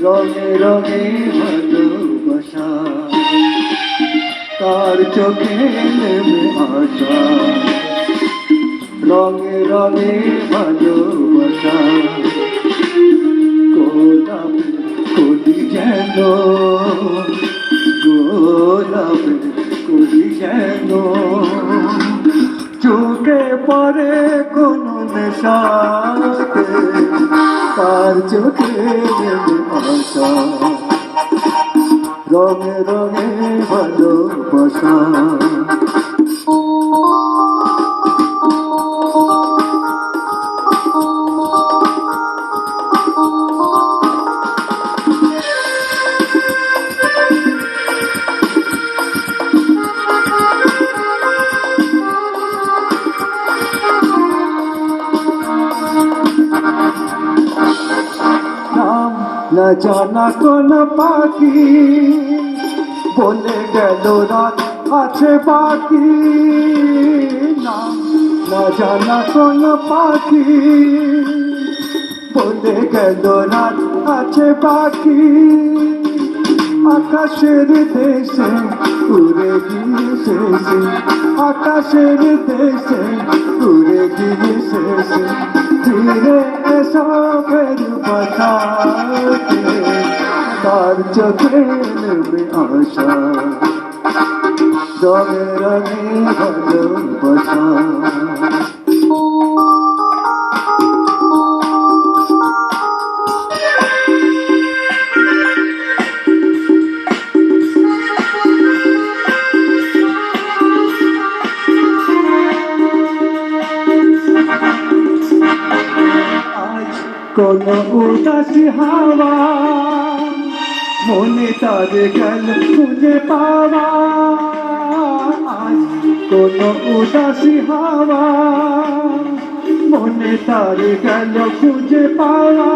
রঙে রঙে ভালোবাসা তার চোখে নেমে আসা রঙে রঙে ভালোবাসা গোলাপ কলি যেন গোলাপ কলি যেন চোখে পরে কোনো নেশাতে তার চোখে নেমে আসা রঙে রঙে ভালোবাসা না জানা কোন পাখি বলে গেল রাত আছে বাকি না জানা কোন পাখি বলে গেল রাত আছে বাকি আকাশের দেশে উড়ে গিয়েছে আকাশের দেশে উড়ে গিয়েছে ফিরে এসো ফের বাঁচাতে তার চোখে নেমে আসা রঙে রঙে ভালোবাসা কোনো উদাসী হাওয়া মনে তার গেল খুঁজে পাওয়া আজ কোনো উদাসী হাওয়া মনে তার গেল খুঁজে পাওয়া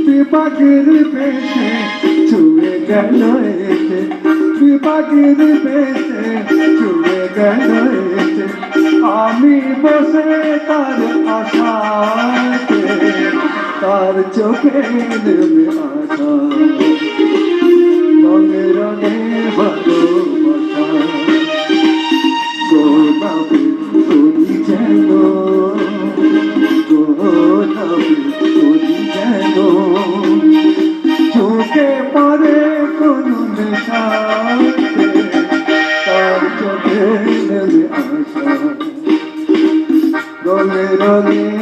বিপাকের পেশে ছুঁয়ে গেল এসে বিপাকের পেশে ছুঁয়ে গেল এসে আমি বসে তার আশাতে তার চোখে নেমে আসা রঙে রঙে ভালোবাসা গোলাপি কলি যেন গোলাপি কলি যেন চোখে পরে কোনো নেশাতে তার চোখে নেমে আসা রঙে রঙে